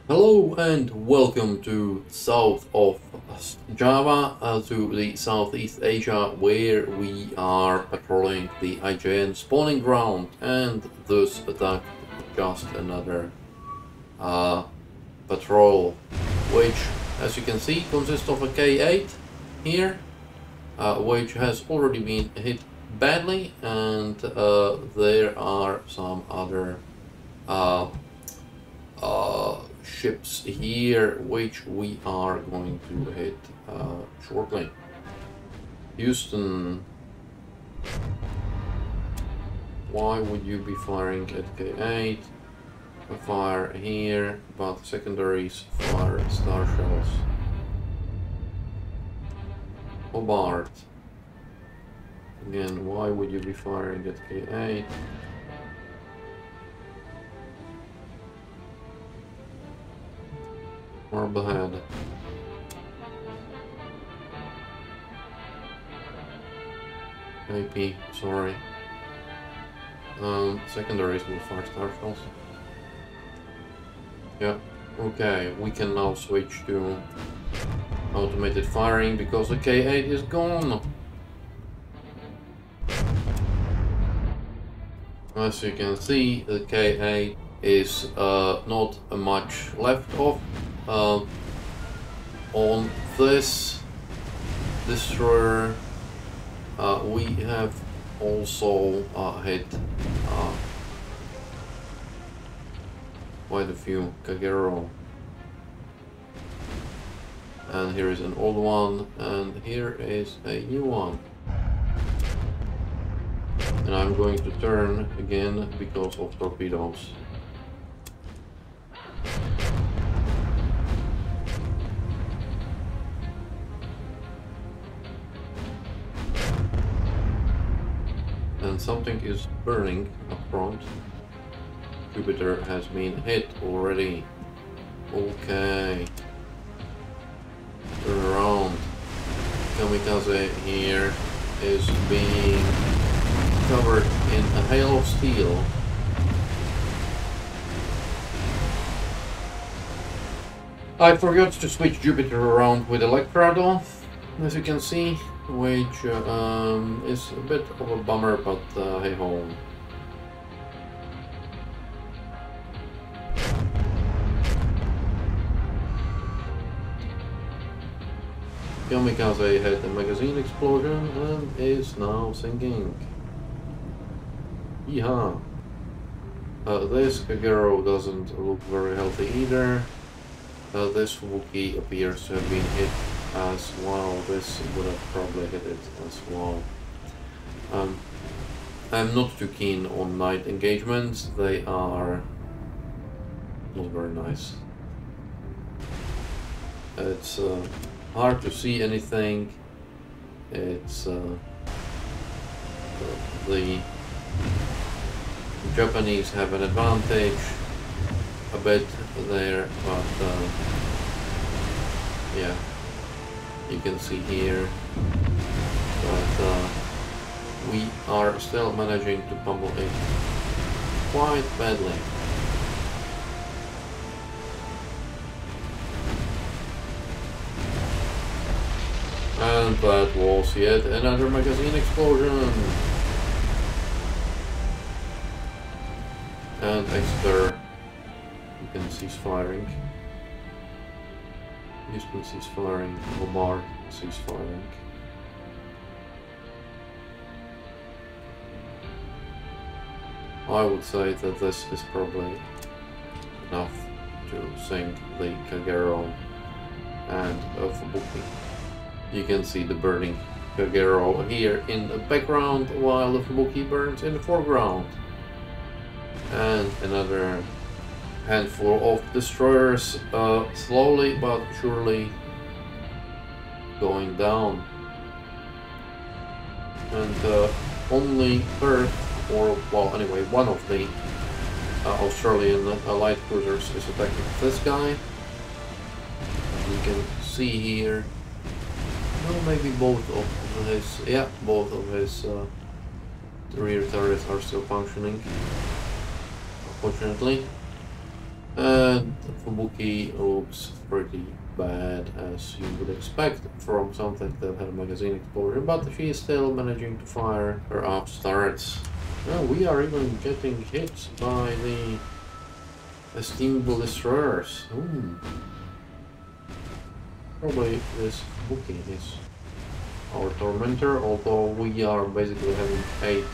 Hello and welcome to south of Java, to the Southeast Asia, where we are patrolling the IJN spawning ground and thus attacked just another patrol, which, as you can see, consists of a K8 here, which has already been hit badly, and there are some other ships here which we are going to hit shortly. Houston, why would you be firing at K8? Fire here, but secondaries fire star shells. Hobart, again, why would you be firing at K8? Marblehead. AP, sorry. Secondaries will fire star shells. Yeah, okay, we can now switch to automated firing because the K8 is gone. As you can see, the K8 is not much left of. On this destroyer, we have also hit quite a few Kagero. And here is an old one, and here is a new one. And I'm going to turn again because of torpedoes. And something is burning up front. Jupiter has been hit already. Okay. Turn around. Kamikaze here is being covered in a hail of steel. I forgot to switch Jupiter around with Electra though, as you can see, which is a bit of a bummer, but hey ho. Kamikaze had a magazine explosion and is now sinking. Yeehaw. This Kagero doesn't look very healthy either. This Wookiee appears to have been hit as well. This would have probably hit it as well. I'm not too keen on night engagements. They are not very nice. It's hard to see anything. It's the Japanese have an advantage a bit there, but yeah, you can see here that we are still managing to pummel it quite badly. And that was yet another magazine explosion. And Exeter, you can cease firing. Houston cease firing. Hobart cease firing. I would say that this is probably enough to sink the Kagero and Fubuki. You can see the burning Kagero here in the background while the Fubuki burns in the foreground. And another handful of destroyers slowly but surely going down. And only Perth, or well anyway, one of the Australian light cruisers is attacking this guy. You can see here, well, maybe both of his, yeah, both of his rear turrets are still functioning, unfortunately. And Fubuki looks pretty bad, as you would expect from something that had a magazine explosion, but she is still managing to fire her aft turrets. Well, we are even getting hit by the steamable destroyers. Probably this Fubuki is our tormentor, although we are basically having 8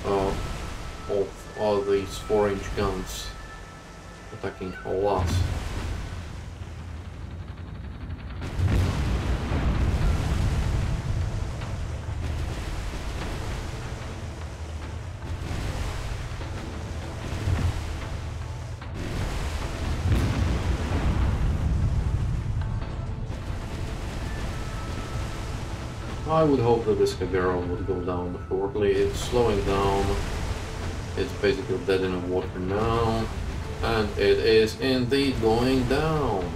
of all these 4-inch guns attacking all us. I would hope that this Kagero would go down shortly. It's slowing down. It's basically dead in the water now. And it is indeed going down.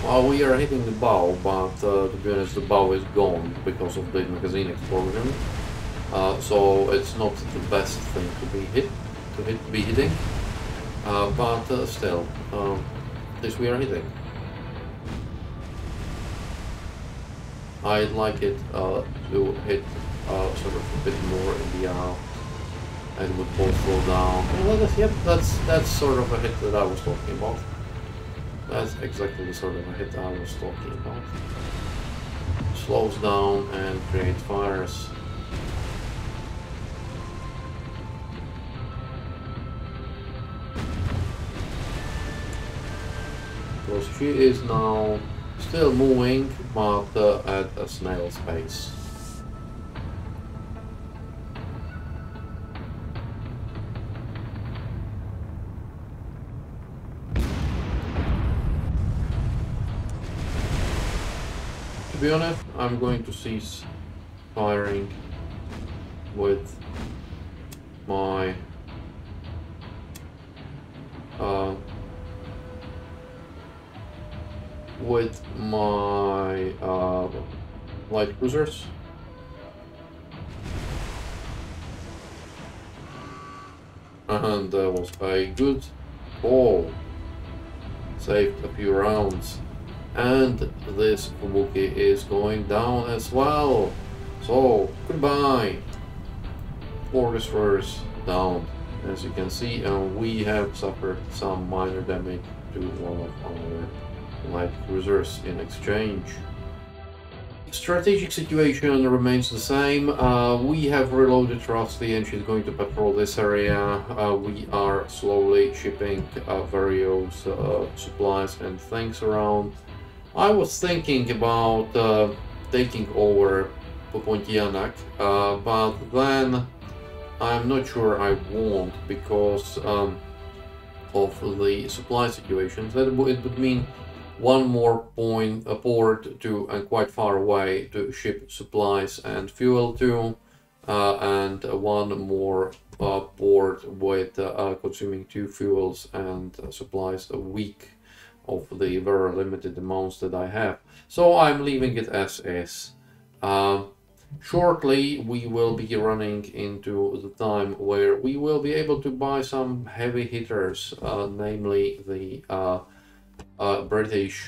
Well, we are hitting the bow, but to be honest, the bow is gone because of the magazine explosion. So it's not the best thing to be hitting. But still, at least we are hitting. I'd like it to hit sort of a bit more in the and would both slow down. Well, yep, that's sort of a hit that I was talking about. That's exactly the sort of a hit I was talking about. Slows down and creates fires. Because she is now still moving, but at a snail's pace. To be honest, I'm going to cease firing with my light cruisers. And that was a good call. Saved a few rounds. And this Fubuki is going down as well. So, goodbye. 4 destroyers down, as you can see, and we have suffered some minor damage to one of our light cruisers in exchange. Strategic situation remains the same. We have reloaded Rusty and she's going to patrol this area. We are slowly shipping various supplies and things around. I was thinking about taking over Pontianak, but then I'm not sure I won't because of the supply situations. That it would mean one more port to and quite far away to ship supplies and fuel to, and one more port with consuming 2 fuels and supplies a week of the very limited amounts that I have. So I'm leaving it as is. Shortly we will be running into the time where we will be able to buy some heavy hitters, namely the British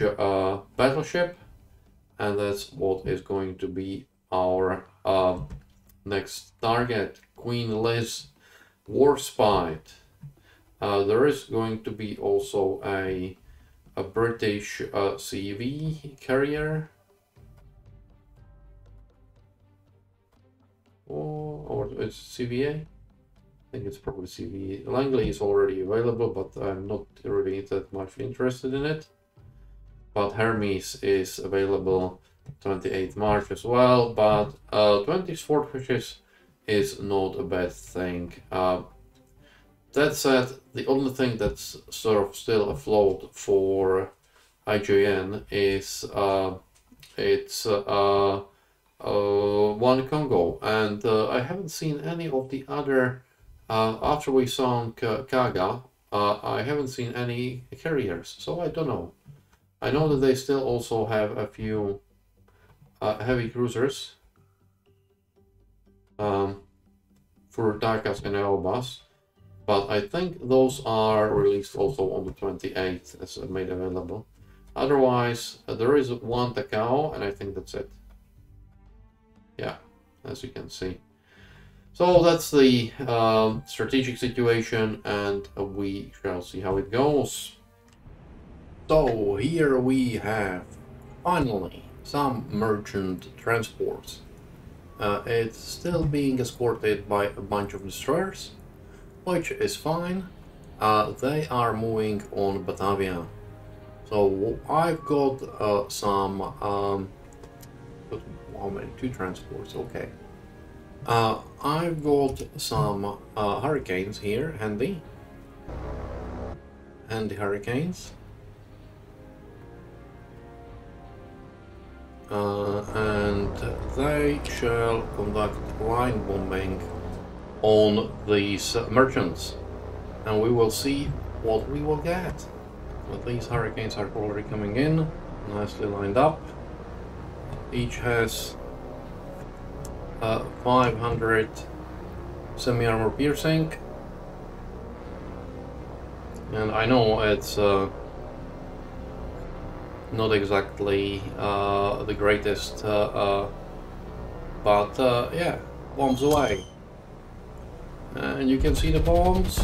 battleship, and that's what is going to be our next target, Queen Liz Warspite. There is going to be also a British CV carrier, or it's CVA. I think it's probably CVA. Langley is already available, but I'm not really that much interested in it. But Hermes is available 28th March as well, but 20 Swordfishes is not a bad thing. That said, the only thing that's sort of still afloat for IJN is it's one Congo, and I haven't seen any of the other. After we sunk Kaga, I haven't seen any carriers, so I don't know. I know that they still also have a few heavy cruisers. For for attack us in Elbas, but I think those are released also on the 28th as made available. Otherwise, there is one Takao, and I think that's it. Yeah, as you can see. So that's the strategic situation, and we shall see how it goes. So here we have finally some merchant transports. It's still being escorted by a bunch of destroyers, which is fine. They are moving on Batavia. So I've got some, how many? 2 transports, okay. I've got some hurricanes here, handy hurricanes. And they shall conduct line bombing on these merchants, and we will see what we will get. But these hurricanes are already coming in, nicely lined up. Each has 500 semi-armor piercing, and I know it's not exactly the greatest, but yeah, bombs away. And you can see the bombs,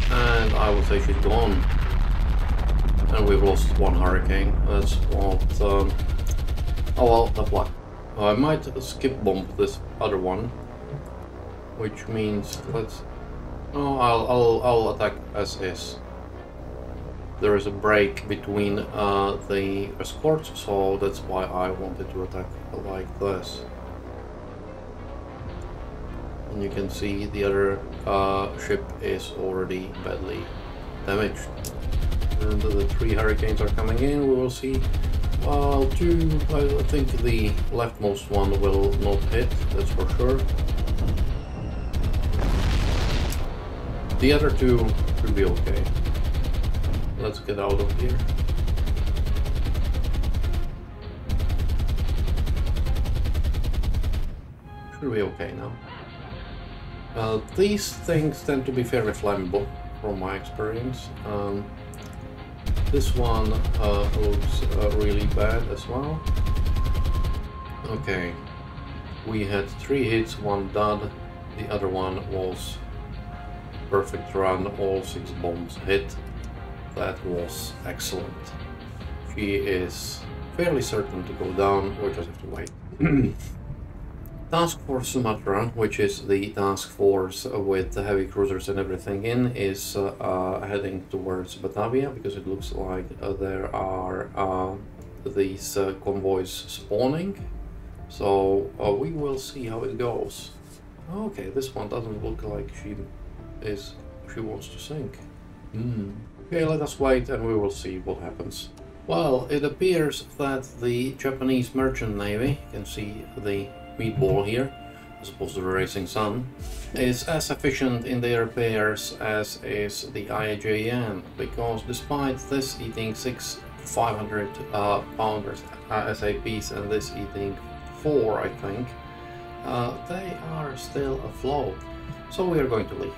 and I would say she's gone. And we've lost 1 hurricane. That's what, oh well, tough luck. I might skip bomb this other one, which means let's, oh, I'll attack as is. There is a break between the escorts, so that's why I wanted to attack like this. And you can see the other ship is already badly damaged. And the 3 hurricanes are coming in. We will see. Well, 2, I think the leftmost one will not hit, that's for sure. The other 2 should be okay. Let's get out of here. Should be okay now. These things tend to be fairly flammable from my experience. This one looks really bad as well. Okay, we had 3 hits, 1 dud. The other one was perfect run, all 6 bombs hit. That was excellent. She is fairly certain to go down, we just have to wait. Task Force Sumatra, which is the task force with the heavy cruisers and everything in, is heading towards Batavia, because it looks like there are these convoys spawning. So we will see how it goes. Okay, this one doesn't look like she wants to sink. Okay, let us wait and we will see what happens. Well, it appears that the Japanese merchant navy, you can see the meatball here, as opposed to the racing sun, is as efficient in their repairs as is the IJN, because despite this eating 6 500 pounders SAPs and this eating 4, I think, they are still afloat. So we are going to leave.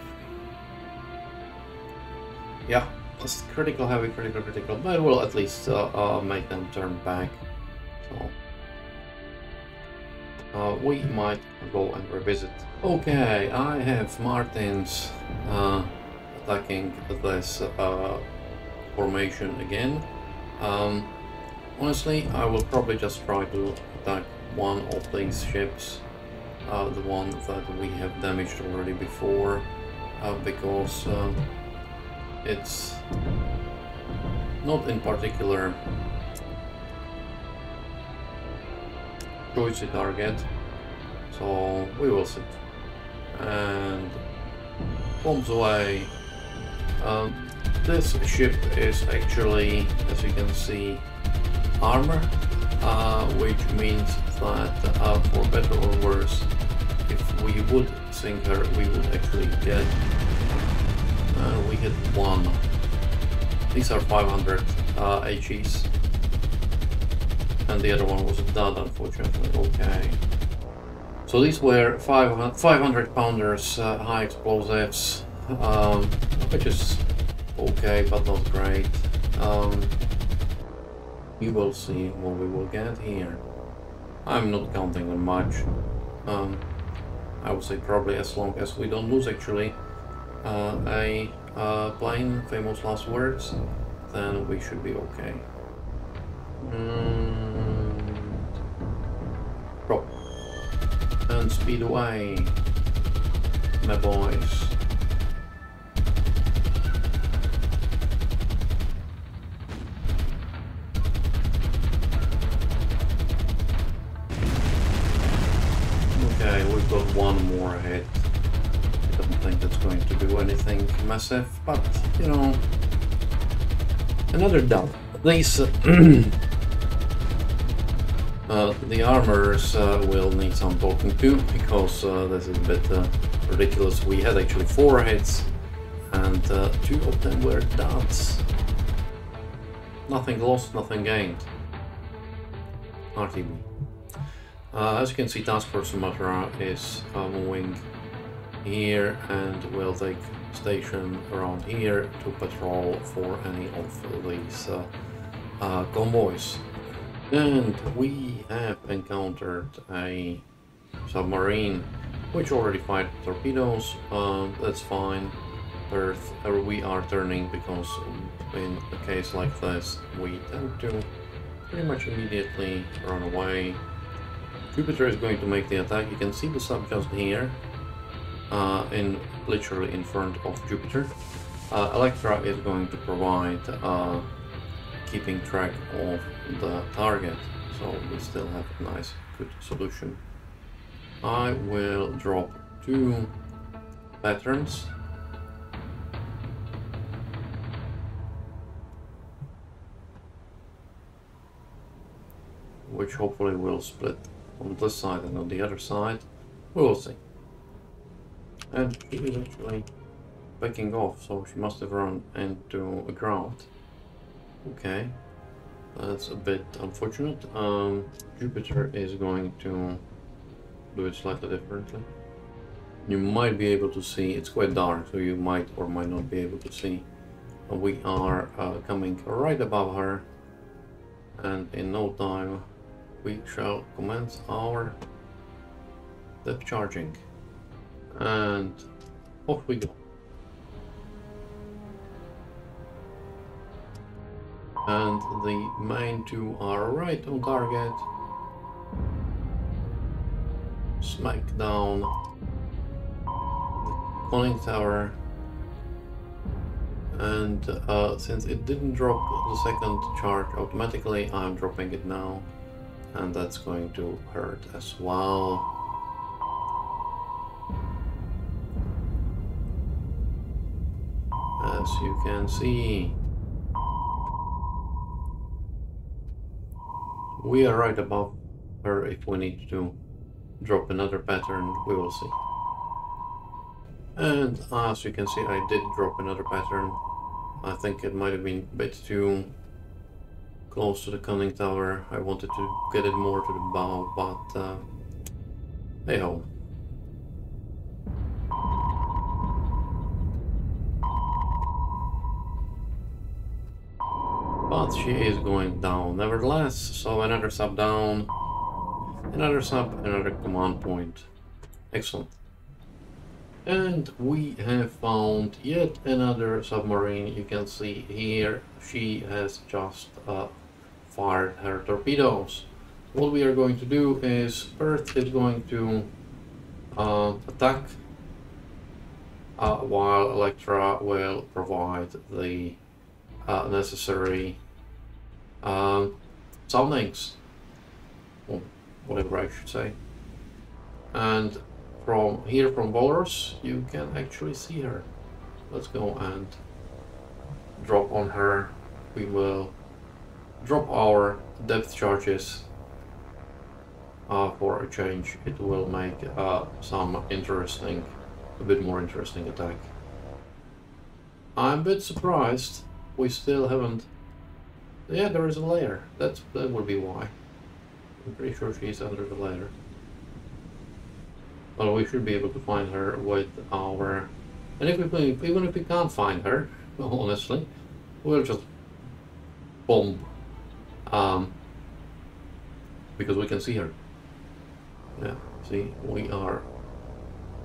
Yeah, it's critical, heavy, critical, but we'll at least make them turn back. So we might go and revisit. Okay, I have Martins attacking this formation again. Honestly, I will probably just try to attack one of these ships, the one that we have damaged already before, because it's not in particular choice target, so we will see. And bombs away. This ship is actually, as you can see, armor, which means that for better or worse, if we would sink her, we would actually get, we hit 1. These are 500 HEs. And the other one was a dud, unfortunately. Okay. So these were 500 pounders, high explosives, which is okay, but not great. We will see what we will get here. I'm not counting on much. I would say probably as long as we don't lose actually a plane, famous last words, then we should be okay. Drop. And speed away, my boys. Okay, we've got one more hit. I don't think that's going to do anything massive, but you know, another down. These the armors will need some talking to, because this is a bit ridiculous. We had actually 4 hits, and 2 of them were duds. Nothing lost, nothing gained. RTB. As you can see, Task Force Sumatra is moving here and will take station around here to patrol for any of these convoys. And we have encountered a submarine which already fired torpedoes. That's fine. Perth, we are turning, because in a case like this we tend to pretty much immediately run away. Jupiter is going to make the attack. You can see the sub just here, literally in front of Jupiter. Electra is going to provide keeping track of the target, so we still have a nice, good solution. I will drop 2 patterns. Which hopefully will split on this side and on the other side. We will see. And she is actually backing off, so she must have run into a ground. Okay, that's a bit unfortunate. Jupiter is going to do it slightly differently. You might be able to see, it's quite dark, so you might or might not be able to see. We are coming right above her, and in no time we shall commence our depth charging, and off we go. And the main 2 are right on target. Smack down the conning tower, and since it didn't drop the second charge automatically, I'm dropping it now. And that's going to hurt as well. As you can see, we are right above her. If we need to drop another pattern, we will see. And as you can see, I did drop another pattern. I think it might have been a bit too close to the conning tower. I wanted to get it more to the bow, but hey ho. But she is going down nevertheless, so another sub down, another sub, another command point. Excellent. And we have found yet another submarine. You can see here she has just fired her torpedoes. What we are going to do is Perth is going to attack while Electra will provide the necessary soundings, or whatever I should say. And from here, from Walrus, you can actually see her. Let's go and drop on her. We will drop our depth charges for a change. It will make some interesting, a bit more interesting attack. I'm a bit surprised we still haven't. Yeah, there is a layer. That would be why. I'm pretty sure she's under the layer. Well, we should be able to find her with our... And even if we can't find her, honestly, we'll just bomb. Because we can see her. Yeah, see, we are...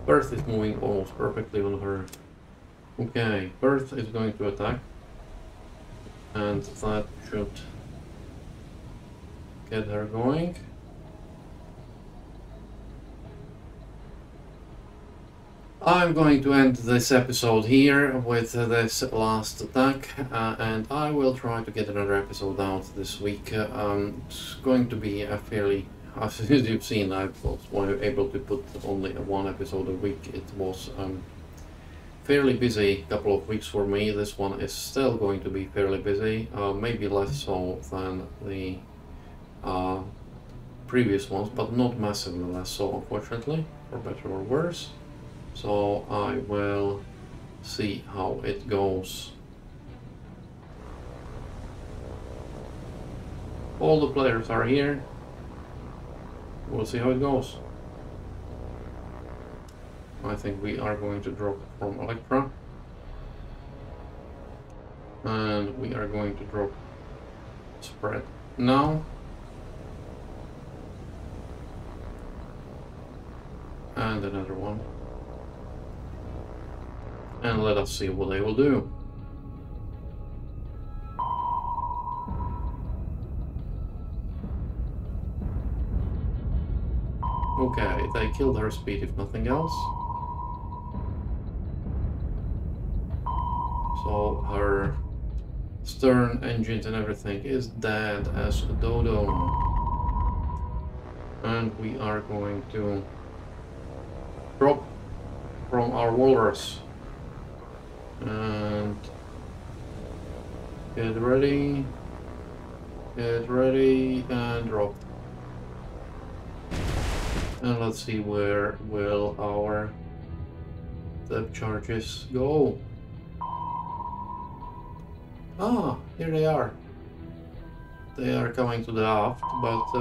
Perth is moving almost perfectly on her. Okay, Perth is going to attack. And that should get her going. I'm going to end this episode here with this last attack, and I will try to get another episode out this week. It's going to be a fairly, as you've seen, I was able to put only one episode a week. It was fairly busy couple of weeks for me. This one is still going to be fairly busy, maybe less so than the previous ones, but not massively less so, unfortunately, for better or worse. So I will see how it goes. All the players are here. We'll see how it goes. I think we are going to drop from Electra. And we are going to drop spread now. And another one. And let us see what they will do. Okay, they killed her speed if nothing else. So her stern engines and everything is dead as a dodo. And we are going to drop from our walrus. And get ready, and drop. And let's see where will our depth charges go. Ah, here they are. They are coming to the aft, but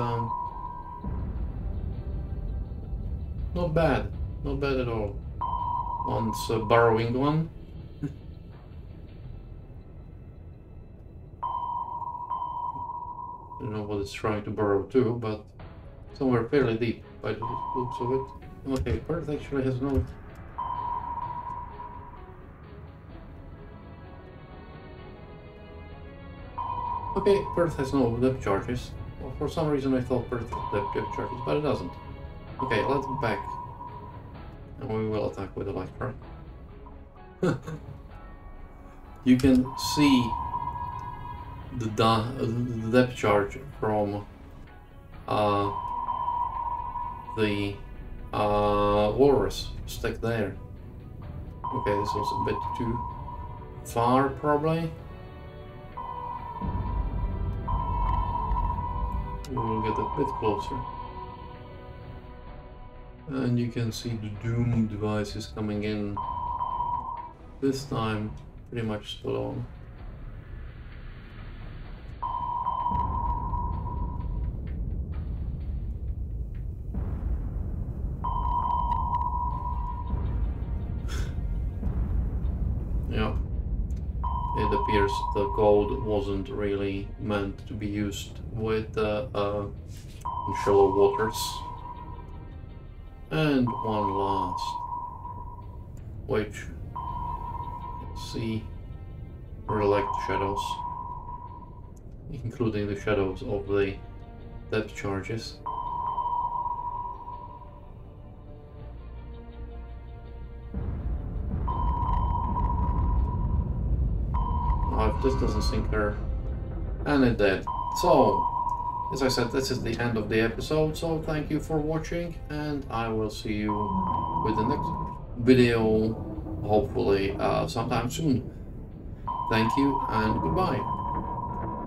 not bad at all. One's a burrowing one. I don't know what it's trying to burrow to, but somewhere fairly deep by the looks of it. Okay, Perth actually has no... Okay, Perth has no depth charges. Well, for some reason I thought Perth had depth charges, but it doesn't. Okay, let's back. And we will attack with Electra. You can see the depth charge from the walrus stick there. Okay, this was a bit too far probably. We'll get a bit closer. And you can see the Doom devices coming in. This time pretty much still on. Yeah, it appears the code wasn't really meant to be used with shallow waters. And one last, which, let's see, relect shadows, including the shadows of the depth charges. If this doesn't sink her, and it did. So, as I said, this is the end of the episode, so thank you for watching, and I will see you with the next video, hopefully sometime soon. Thank you, and goodbye.